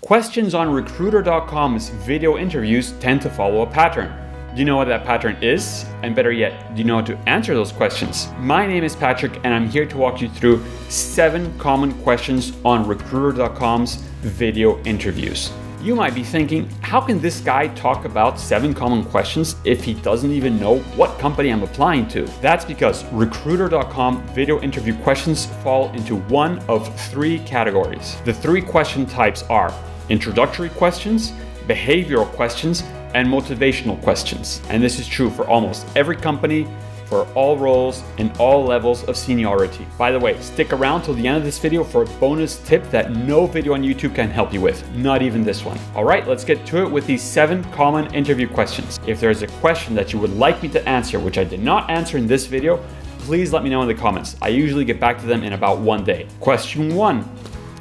Questions on Recruiter.com's video interviews tend to follow a pattern. Do you know what that pattern is? And better yet, do you know how to answer those questions? My name is Patrick, and I'm here to walk you through 7 common questions on Recruiter.com's video interviews. You might be thinking, how can this guy talk about 7 common questions if he doesn't even know what company I'm applying to? That's because Recruiter.com video interview questions fall into one of 3 categories. The 3 question types are introductory questions, behavioral questions, and motivational questions. And this is true for almost every company, for all roles, and all levels of seniority. By the way, stick around till the end of this video for a bonus tip that no video on YouTube can help you with, not even this one. All right, let's get to it with these 7 common interview questions. If there's a question that you would like me to answer, which I did not answer in this video, please let me know in the comments. I usually get back to them in about 1 day. Question 1.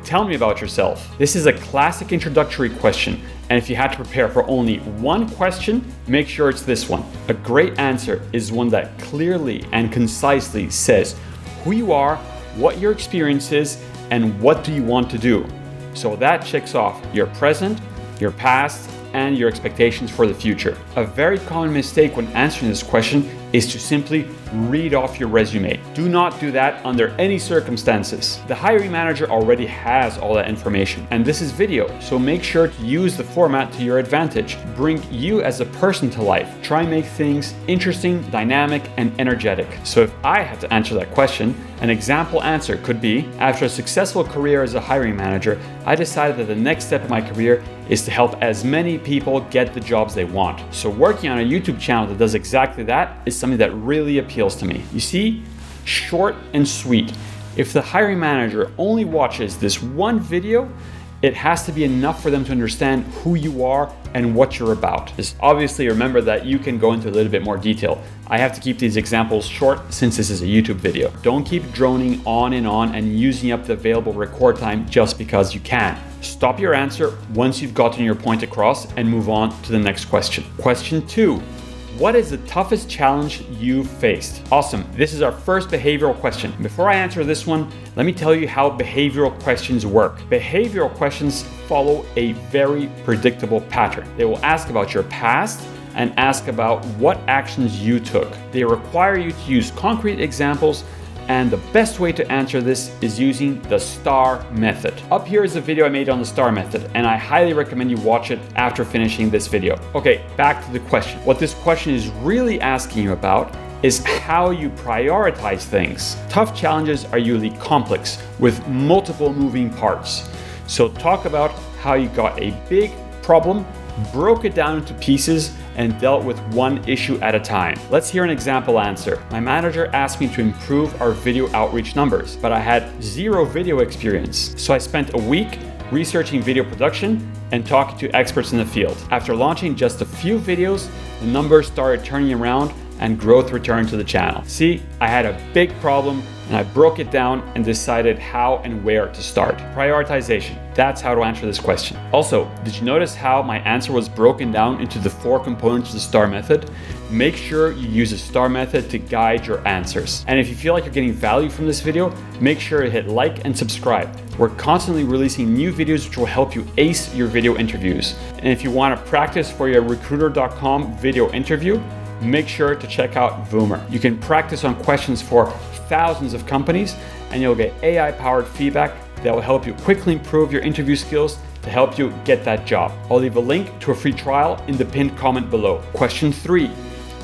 Tell me about yourself. This is a classic introductory question, and if you had to prepare for only 1 question, make sure it's this one. A great answer is one that clearly and concisely says who you are, what your experience is, and what do you want to do. So that checks off your present, your past, and your expectations for the future. A very common mistake when answering this question is to simply read off your resume. Do not do that under any circumstances. The hiring manager already has all that information, and this is video, so make sure to use the format to your advantage. Bring you as a person to life. Try and make things interesting, dynamic, and energetic. So if I had to answer that question, an example answer could be, after a successful career as a hiring manager, I decided that the next step in my career is to help as many people get the jobs they want. So working on a YouTube channel that does exactly that is something that really appeals to me. You see, short and sweet. If the hiring manager only watches this one video, it has to be enough for them to understand who you are and what you're about. Just obviously remember that you can go into a little bit more detail. I have to keep these examples short since this is a YouTube video. Don't keep droning on and using up the available record time just because you can. Stop your answer once you've gotten your point across and move on to the next question. Question 2. What is the toughest challenge you've faced? Awesome. This is our first behavioral question. Before I answer this one, let me tell you how behavioral questions work. Behavioral questions follow a very predictable pattern. They will ask about your past and ask about what actions you took. They require you to use concrete examples, and the best way to answer this is using the STAR method. Up here is a video I made on the STAR method, and I highly recommend you watch it after finishing this video. Okay, back to the question. What this question is really asking you about is how you prioritize things. Tough challenges are usually complex with multiple moving parts. So talk about how you got a big problem, broke it down into pieces, and dealt with one issue at a time. Let's hear an example answer. My manager asked me to improve our video outreach numbers, but I had 0 video experience. So I spent a week researching video production and talking to experts in the field. After launching just a few videos, the numbers started turning around and growth returned to the channel. See, I had a big problem and I broke it down and decided how and where to start. Prioritization. That's how to answer this question. Also, did you notice how my answer was broken down into the 4 components of the STAR method? Make sure you use the STAR method to guide your answers. And if you feel like you're getting value from this video, make sure to hit like and subscribe. We're constantly releasing new videos which will help you ace your video interviews. And if you want to practice for your Recruiter.com video interview, make sure to check out Voomer. You can practice on questions for thousands of companies, and you'll get AI-powered feedback that will help you quickly improve your interview skills to help you get that job. I'll leave a link to a free trial in the pinned comment below. Question 3.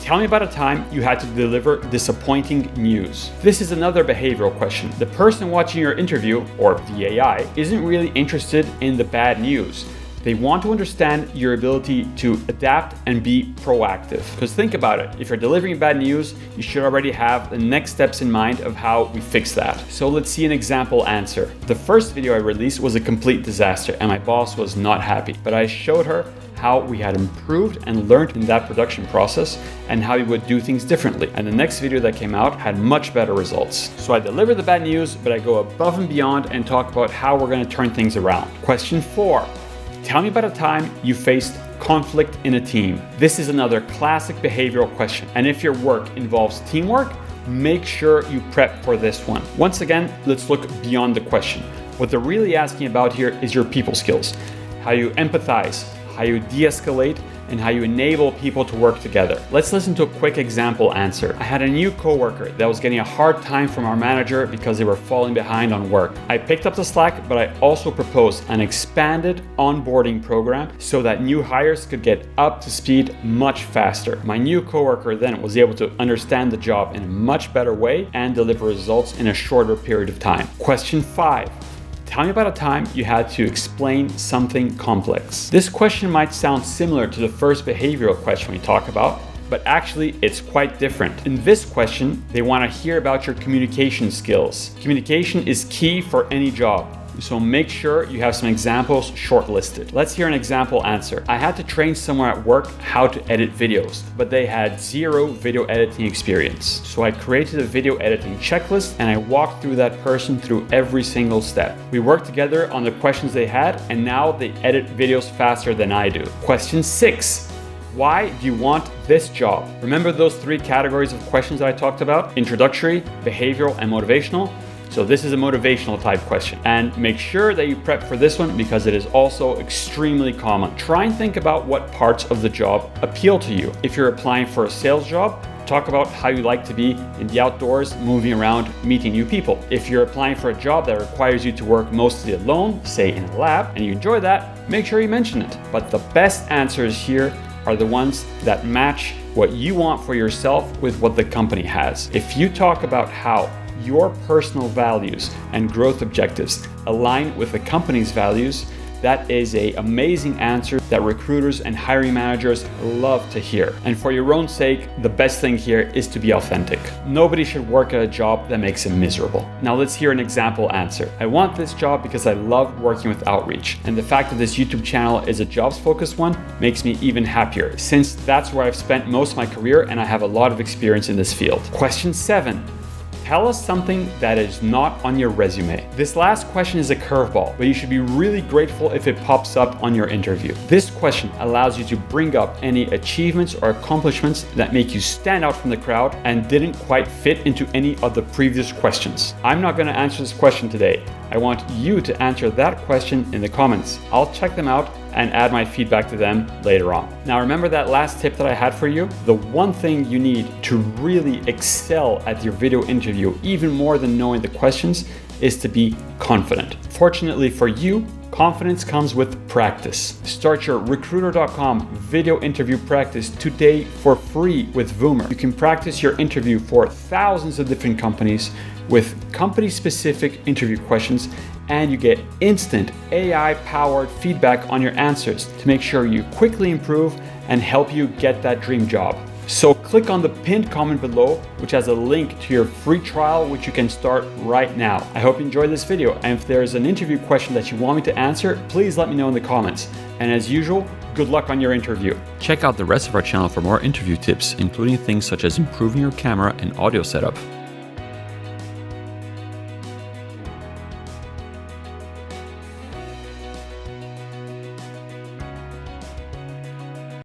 Tell me about a time you had to deliver disappointing news. This is another behavioral question. The person watching your interview, or the AI, isn't really interested in the bad news. They want to understand your ability to adapt and be proactive. Because think about it, if you're delivering bad news, you should already have the next steps in mind of how we fix that. So let's see an example answer. The first video I released was a complete disaster and my boss was not happy, but I showed her how we had improved and learned in that production process and how we would do things differently. And the next video that came out had much better results. So I deliver the bad news, but I go above and beyond and talk about how we're going to turn things around. Question 4. Tell me about a time you faced conflict in a team. This is another classic behavioral question. And if your work involves teamwork, make sure you prep for this one. Once again, let's look beyond the question. What they're really asking about here is your people skills. how you empathize, how you de-escalate, and how you enable people to work together. Let's listen to a quick example answer. I had a new coworker that was getting a hard time from our manager because they were falling behind on work. I picked up the slack, but I also proposed an expanded onboarding program so that new hires could get up to speed much faster. My new coworker then was able to understand the job in a much better way and deliver results in a shorter period of time. Question 5. Tell me about a time you had to explain something complex. This question might sound similar to the first behavioral question we talked about, but actually it's quite different. In this question, they want to hear about your communication skills. Communication is key for any job, so make sure you have some examples shortlisted. Let's hear an example answer. I had to train someone at work how to edit videos, but they had zero video editing experience. So I created a video editing checklist and I walked through that person through every single step. We worked together on the questions they had, and now they edit videos faster than I do. Question 6. Why do you want this job? Remember those 3 categories of questions that I talked about? Introductory, behavioral, and motivational. So this is a motivational type question, and make sure that you prep for this one because it is also extremely common. Try and think about what parts of the job appeal to you. If you're applying for a sales job, talk about how you like to be in the outdoors, moving around, meeting new people. If you're applying for a job that requires you to work mostly alone, say in a lab, and you enjoy that, make sure you mention it. But the best answers here are the ones that match what you want for yourself with what the company has. If you talk about how your personal values and growth objectives align with the company's values, that is an amazing answer that recruiters and hiring managers love to hear. And for your own sake, the best thing here is to be authentic. Nobody should work at a job that makes them miserable. Now let's hear an example answer. I want this job because I love working with outreach. And the fact that this YouTube channel is a jobs-focused one makes me even happier, since that's where I've spent most of my career and I have a lot of experience in this field. Question 7. Tell us something that is not on your resume. This last question is a curveball, but you should be really grateful if it pops up on your interview. This question allows you to bring up any achievements or accomplishments that make you stand out from the crowd and didn't quite fit into any of the previous questions. I'm not going to answer this question today. I want you to answer that question in the comments. I'll check them out and add my feedback to them later on. Now remember that last tip that I had for you? The one thing you need to really excel at your video interview, even more than knowing the questions, is to be confident. Fortunately for you, confidence comes with practice. Start your Recruiter.com video interview practice today for free with Voomer. You can practice your interview for thousands of different companies with company-specific interview questions, and you get instant AI-powered feedback on your answers to make sure you quickly improve and help you get that dream job. So click on the pinned comment below, which has a link to your free trial, which you can start right now. I hope you enjoyed this video, and if there's an interview question that you want me to answer, please let me know in the comments. And as usual, good luck on your interview. Check out the rest of our channel for more interview tips, including things such as improving your camera and audio setup.